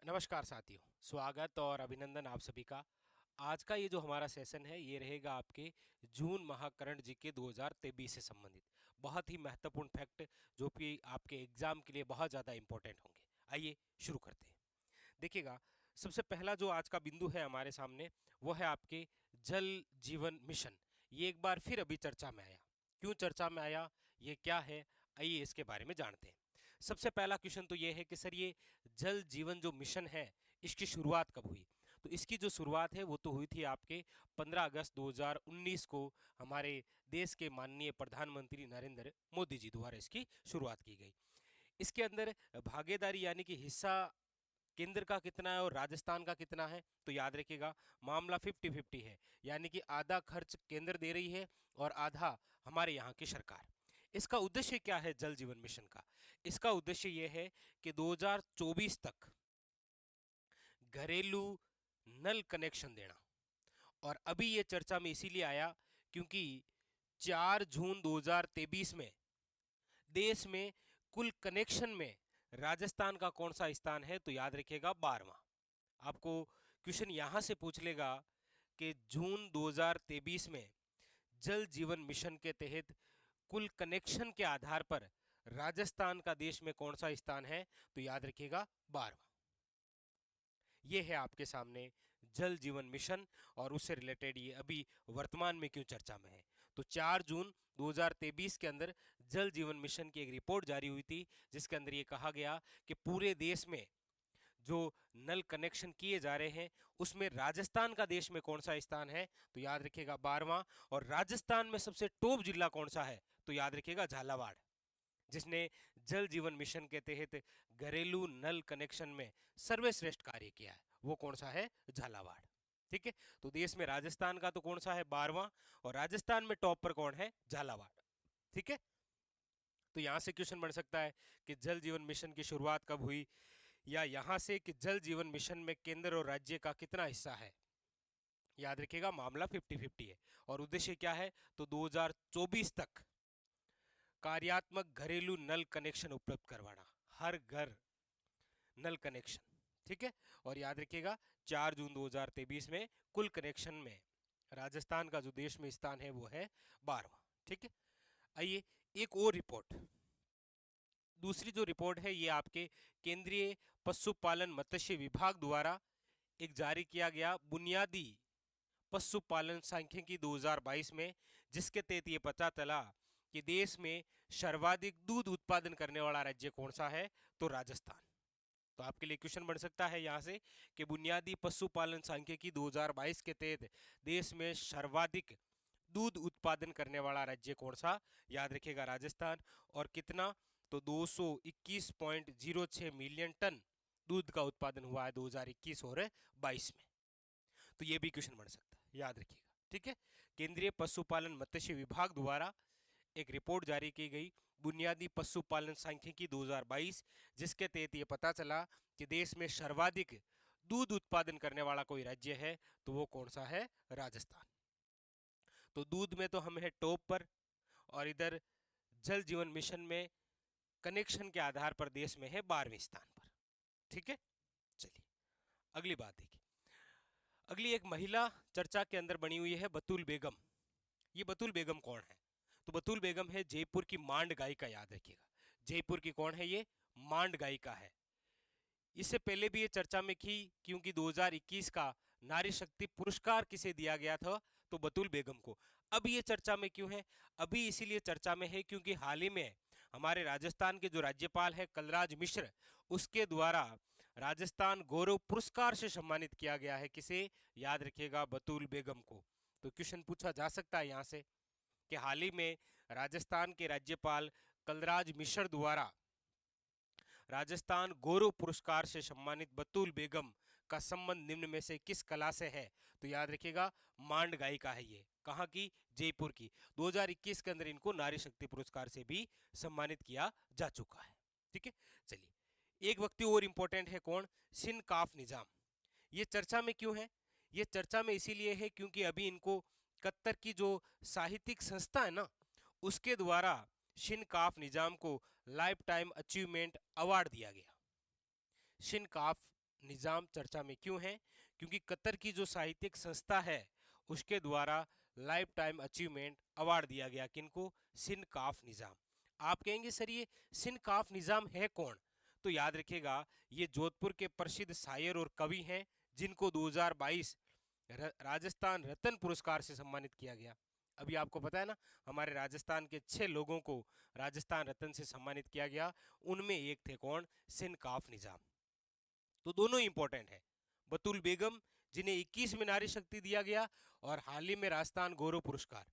नमस्कार साथियों, स्वागत और अभिनंदन आप सभी का। आज का ये जो हमारा सेशन है ये रहेगा आपके जून माह करंट जीके 2023 से संबंधित। बहुत ही महत्वपूर्ण फैक्ट जो कि आपके एग्जाम के लिए बहुत ज़्यादा इंपॉर्टेंट होंगे। आइए शुरू करते हैं। देखिएगा, सबसे पहला जो आज का बिंदु है हमारे सामने वो है आपके जल जीवन मिशन। ये एक बार फिर अभी चर्चा में आया। क्यों चर्चा में आया, ये क्या है, आइए इसके बारे में जानते हैं। सबसे पहला क्वेश्चन तो ये है कि सर ये जल जीवन जो मिशन है इसकी शुरुआत कब हुई। तो इसकी जो शुरुआत है वो तो हुई थी आपके 15 अगस्त 2019 को हमारे देश के माननीय प्रधानमंत्री नरेंद्र मोदी जी द्वारा इसकी शुरुआत की गई। इसके अंदर भागीदारी यानी कि हिस्सा केंद्र का कितना है और राजस्थान का कितना है, तो याद रखिएगा मामला 50-50 है। यानी कि आधा खर्च केंद्र दे रही है और आधा हमारे यहाँ की सरकार। इसका उद्देश्य क्या है जल जीवन मिशन का? इसका उद्देश्य यह है कि 2024 तक घरेलू नल कनेक्शन देना। और अभी ये चर्चा में इसीलिए आया क्योंकि 4 जून 2023 में देश में कुल कनेक्शन में राजस्थान का कौन सा स्थान है, तो याद रखिएगा 12वां। आपको क्वेश्चन यहां से पूछ लेगा कि जून 2023 में जल जीवन मिशन के तहत कुल कनेक्शन के आधार पर राजस्थान का देश में कौन सा स्थान है, तो याद रखिएगा 12वां। ये है आपके सामने जल जीवन मिशन और उससे रिलेटेड ये अभी वर्तमान में क्यों चर्चा में है। तो 4 जून 2023 के अंदर जल जीवन मिशन की एक रिपोर्ट जारी हुई थी जिसके अंदर ये कहा गया कि पूरे देश में जो नल कनेक्शन किए जा रहे हैं उसमें राजस्थान का देश में कौन सा स्थान है, तो याद रखिएगा 12वां। और राजस्थान में सबसे टॉप जिला कौन सा है, तो याद रखिएगा झालावाड़, जिसने जल जीवन मिशन के तहत घरेलू नल कनेक्शन में सर्वश्रेष्ठ कार्य किया है। वो कौन सा है? झालावाड़। ठीक है, तो देश में राजस्थान का तो कौन सा है? 12वां। और राजस्थान में टॉप पर कौन है? झालावाड़। ठीक है, तो यहां से क्वेश्चन बन सकता है कि जल जीवन मिशन की शुरुआत कब हुई, या यहां से कि जल जीवन मिशन में केंद्र और राज्य का कितना हिस्सा है। याद रखिएगा मामला 50-50 है। और उद्देश्य क्या है, तो 2024 तक कार्यात्मक घरेलू नल कनेक्शन उपलब्ध करवाना, हर घर नल कनेक्शन। ठीक है, और याद रखिएगा 4 जून 2023 में कुल कनेक्शन में राजस्थान का जो देश में स्थान है वो है 12वां। ठीक है, आइए एक और रिपोर्ट, दूसरी जो रिपोर्ट है ये आपके केंद्रीय पशुपालन मत्स्य विभाग द्वारा एक जारी किया गया बुनियादी पशुपालन सांख्यिकी 2022 में, जिसके तहत ये पता चला कि देश में सर्वाधिक दूध उत्पादन करने वाला राज्य कौन सा है, तो राजस्थान। तो आपके लिए क्वेश्चन बन सकता है यहां से कि बुनियादी पशुपालन सांख्यिकी 2022 के तहत देश में सर्वाधिक दूध उत्पादन करने वाला राज्य कौन सा। याद रखिएगा राजस्थान। और कितना, तो 221.06 मिलियन टन दूध का उत्पादन हुआ है 2021 और 22 में। तो ये भी क्वेश्चन बन सकता है, याद रखिएगा। ठीक है, केंद्रीय पशुपालन मत्स्य विभाग द्वारा एक रिपोर्ट जारी की गई बुनियादी पशुपालन सांख्यिकी 2022, जिसके तहत ये पता चला कि देश में सर्वाधिक दूध उत्पादन करने वाला कोई राज्य है तो वो कौन सा है? राजस्थान। तो दूध में तो हम है टॉप पर, और इधर जल जीवन मिशन में कनेक्शन के आधार पर देश में है 12वें स्थान पर। ठीक है, चलिए अगली बात देखिए। अगली एक महिला चर्चा के अंदर बनी हुई है बतूल बेगम। ये बतूल बेगम कौन है? तो बतूल बेगम है जयपुर की मांड गायिका। याद रखिएगा जयपुर की कौन है? ये मांड गायिका है। इससे पहले भी ये चर्चा में थी क्योंकि 2021 का नारी शक्ति पुरस्कार किसे दिया गया था, तो बतूल बेगम को। अब ये चर्चा में क्यों है? अभी इसीलिए चर्चा में है क्योंकि हाल ही में हमारे राजस्थान के जो राज्यपाल है कलराज मिश्र, उसके द्वारा राजस्थान गौरव पुरस्कार से सम्मानित किया गया है। किसे? याद रखिएगा बतूल बेगम को। तो क्वेश्चन पूछा जा सकता है यहां से कि हाल ही में राजस्थान के राज्यपाल कलराज मिश्र द्वारा राजस्थान गौरव पुरस्कार से सम्मानित बतूल बेगम का संबंध निम्न में से किस कला से है, तो याद रखिएगा मांड गायिका है ये। कहाँ की? जयपुर की। 2021 के अंदर इनको नारी शक्ति पुरस्कार से भी सम्मानित किया जा चुका है। ठीक है, चलिए एक व्यक्ति और इंपॉर्टेंट है, कौन? सिनकाफ निजाम। ये चर्चा में क्यों है? ये चर्चा में इसीलिए है क्योंकि अभी इनको कतर की जो साहित्यिक संस्था है ना, उसके द्वारा शिनकाफ निजाम को लाइफ टाइम अचीवमेंट अवार्ड दिया गया। शिनकाफ निज़ाम चर्चा में क्यों है? क्योंकि कतर की जो साहित्यिक संस्था है उसके द्वारा लाइफ टाइम अचीवमेंट अवार्ड दिया गया किनको? सिनकाफ निज़ाम। आप कहेंगे सर ये सिनकाफ निज़ाम है कौन? तो याद रखिएगा ये जोधपुर के प्रसिद्ध शायर और कवि हैं जिनको 2022 राजस्थान रत्न पुरस्कार से सम्मानित किया गया। अभी आपको पता है ना हमारे राजस्थान के 6 लोगों को राजस्थान रत्न से सम्मानित किया गया, उनमें एक थे कौन? सिनकाफ निज़ाम। तो दोनों इंपॉर्टेंट है। बतुल बेगम जिन्हें 21 में नारी शक्ति दिया गया और हाल ही में राजस्थान गौरव पुरस्कार।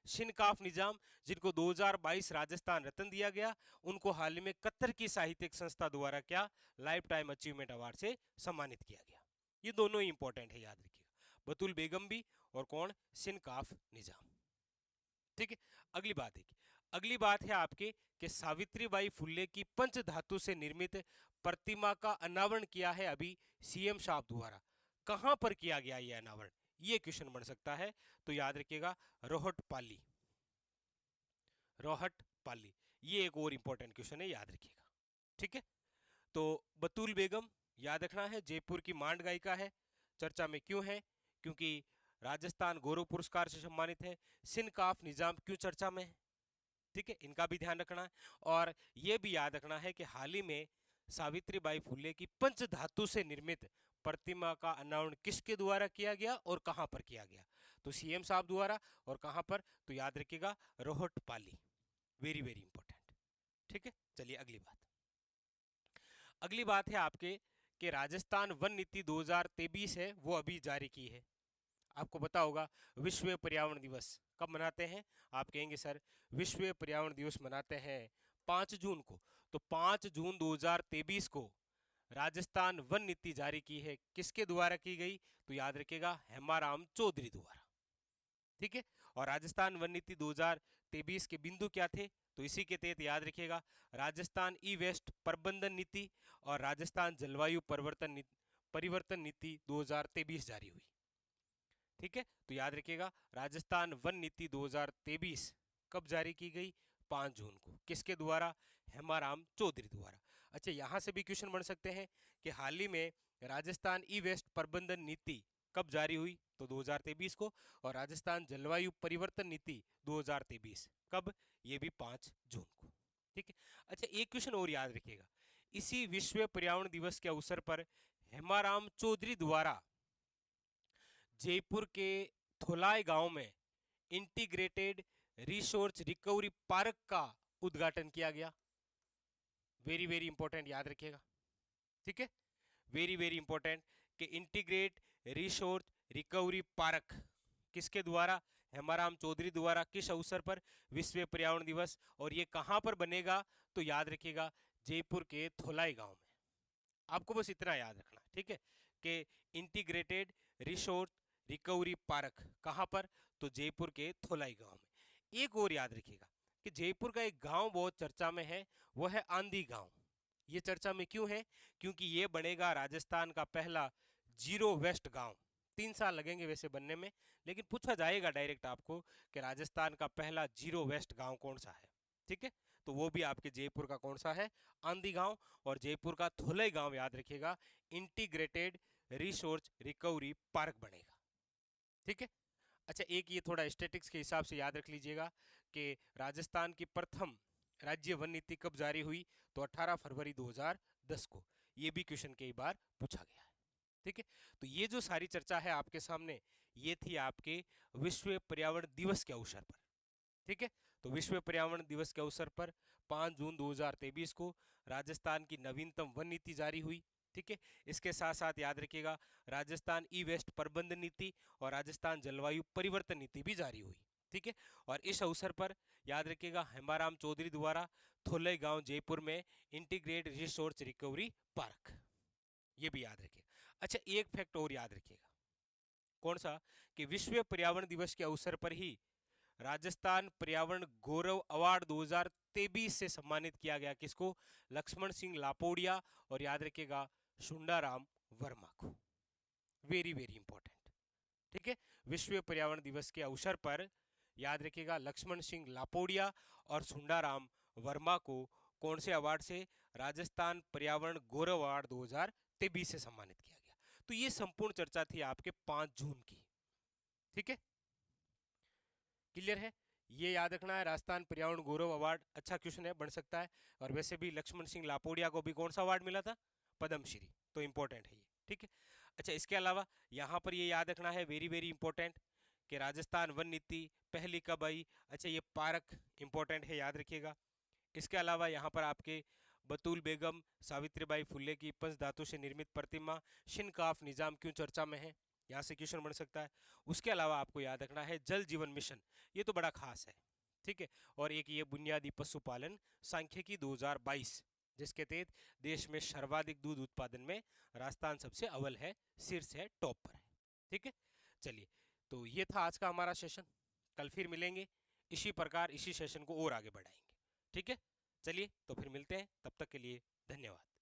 शिनकाफ निजाम जिनको 2022 राजस्थान रत्न दिया गया, उनको हाल ही में कतर की साहित्यिक संस्था द्वारा क्या लाइफ टाइम अचीवमेंट अवार्ड से सम्मानित किया गया। ये दोनों ही इंपॉर्टेंट है, याद रखिएगा, बतुल बेगम भी और कौन? शिनकाफ निजाम। ठीक है। अगली बात है आपके कि सावित्रीबाई फुल्ले की पंच धातु से निर्मित प्रतिमा का अनावरण किया है अभी सीएम साहब द्वारा। कहां पर किया गया यह अनावरण? ये क्वेश्चन बन सकता है, तो याद रखिएगा रोहटपाली। रोहटपाली ये एक और इंपॉर्टेंट क्वेश्चन है, याद रखिएगा। ठीक है। तो बतूल बेगम याद रखना है, जयपुर की मांड गायिका है, चर्चा में क्यों है? क्योंकि राजस्थान गौरव पुरस्कार से सम्मानित है। सिनकाफ निजाम क्यों चर्चा में है? ठीक है, इनका भी ध्यान रखना है। और यह भी याद रखना है कि हाल ही में सावित्रीबाई फुले की पंच धातु से निर्मित प्रतिमा का अनावरण किसके द्वारा किया गया और कहां पर किया गया? तो सीएम साहब द्वारा। और कहां पर? तो याद रखिएगा रोहटपाली। Very very important. ठीक है, चलिए अगली बात है आपके कि राजस्थान वन नीति 2023 है वो अभी जारी की है। आपको पता होगा विश्व पर्यावरण दिवस कब मनाते हैं? आप कहेंगे सर विश्व पर्यावरण दिवस मनाते हैं 5 जून को। तो 5 जून 2023 को राजस्थान वन नीति जारी की है, किसके द्वारा की गई? तो याद रखिएगा हेमाराम चौधरी द्वारा। ठीक है। और राजस्थान वन नीति 2023 के बिंदु क्या थे? तो इसी के तहत याद रखिएगा राजस्थान ई वेस्ट प्रबंधन नीति और राजस्थान जलवायु परिवर्तन नीति 2023 जारी हुई। ठीक है, तो याद रखिएगा राजस्थान वन नीति 2023 कब जारी की गई? 5 जून को। किसके द्वारा? हेमाराम चौधरी द्वारा। अच्छा, यहां से भी क्वेश्चन बन सकते हैं कि हाल ही में राजस्थान ई वेस्ट प्रबंधन नीति कब जारी हुई? तो 2023 को। और राजस्थान जलवायु परिवर्तन नीति 2023 कब? ये भी 5 जून को। ठीक है। अच्छा, एक क्वेश्चन और याद रखिएगा, इसी विश्व पर्यावरण दिवस के अवसर पर हेमाराम चौधरी द्वारा जयपुर के थोलाई गांव में इंटीग्रेटेड रिसोर्स रिकवरी पार्क का उद्घाटन किया गया। वेरी वेरी इंपॉर्टेंट, याद रखिएगा। ठीक है, वेरी वेरी इंपॉर्टेंट कि इंटीग्रेट रिसोर्स रिकवरी पार्क किसके द्वारा? हेमाराम चौधरी द्वारा। किस अवसर पर? विश्व पर्यावरण दिवस। और ये कहां पर बनेगा? तो याद रखिएगा जयपुर के थोलाई गांव में। आपको बस इतना याद रखना है, ठीक है, कि इंटीग्रेटेड रिसोर्स रिकवरी पार्क कहां पर? तो जयपुर के थोलाई गांव में। एक और याद रखिएगा कि जयपुर का एक गांव बहुत चर्चा में है, वो है आंधी गांव। ये चर्चा में क्यों है? क्योंकि ये बनेगा राजस्थान का पहला जीरो वेस्ट गांव। 3 साल लगेंगे वैसे बनने में, लेकिन पूछा जाएगा डायरेक्ट आपको कि राजस्थान का पहला जीरो वेस्ट गांव कौन सा है। ठीक है, तो वो भी आपके जयपुर का कौन सा है? आंधी गांव। और जयपुर का थोलई गांव याद रखिएगा इंटीग्रेटेड रिसोर्स रिकवरी पार्क बनेगा। ठीक है। अच्छा, एक ये थोड़ा स्टैटिक्स के हिसाब से याद रख लीजिएगा कि राजस्थान की प्रथम राज्य वन नीति कब जारी हुई? तो 18 फरवरी 2010 को। ये भी क्वेश्चन कई बार पूछा गया है। ठीक है, तो ये जो सारी चर्चा है आपके सामने, ये थी आपके विश्व पर्यावरण दिवस के अवसर पर। ठीक है, तो विश्व पर्यावरण दिवस के अवसर पर 5 जून 2023 को राजस्थान की नवीनतम वन नीति जारी हुई। ठीक है, इसके साथ साथ याद रखिएगा राजस्थान ई वेस्ट प्रबंधन नीति और राजस्थान जलवायु परिवर्तन नीति भी जारी हुई। ठीक है, और इस अवसर पर याद रखिएगा हेमाराम चौधरी द्वारा थोलई गांव जयपुर में इंटीग्रेटेड रिसोर्स रिकवरी पार्क, ये भी याद रखिएगा। अच्छा, एक फैक्ट और याद रखिएगा, कौन सा? कि विश्व पर्यावरण दिवस के अवसर पर ही राजस्थान पर्यावरण गौरव अवार्ड 2023 से सम्मानित किया गया। किसको? लक्ष्मण सिंह लापोड़िया और याद रखिएगा सुंडाराम वर्मा को। Very very important. ठीक है, विश्व पर्यावरण दिवस के अवसर पर याद रखिएगा लक्ष्मण सिंह लापोड़िया और सुंडाराम वर्मा को कौन से अवार्ड से? राजस्थान पर्यावरण गौरव अवार्ड 2023 से सम्मानित किया गया। तो ये संपूर्ण चर्चा थी आपके 5 जून की। ठीक है, क्लियर है? ये याद रखना है, राजस्थान पर्यावरण गौरव अवार्ड अच्छा क्वेश्चन है, बन सकता है। और वैसे भी लक्ष्मण सिंह लापोड़िया को भी कौन सा अवार्ड मिला था? पद्मश्री, तो इंपॉर्टेंट है ये। ठीक है, अच्छा इसके अलावा यहाँ पर ये याद रखना है, वेरी वेरी इंपॉर्टेंट, कि राजस्थान वन नीति पहली कब आई? अच्छा ये पार्क इंपॉर्टेंट है, याद रखिएगा। इसके अलावा यहाँ पर आपके बतूल बेगम सावित्रीबाई फुले की पंचधातु से निर्मित प्रतिमा शिनकाफ निजाम क्यों चर्चा में है? यहाँ से क्वेश्चन बन सकता है। उसके अलावा आपको याद रखना है जल जीवन मिशन, ये तो बड़ा खास है। ठीक है, और एक ये बुनियादी पशुपालन सांख्यिकी 2022, जिसके तहत देश में सर्वाधिक दूध उत्पादन में राजस्थान सबसे अव्वल है, शीर्ष है, टॉप पर है। ठीक है, चलिए, तो ये था आज का हमारा सेशन। कल फिर मिलेंगे इसी प्रकार, इसी सेशन को और आगे बढ़ाएंगे। ठीक है, चलिए तो फिर मिलते हैं, तब तक के लिए धन्यवाद।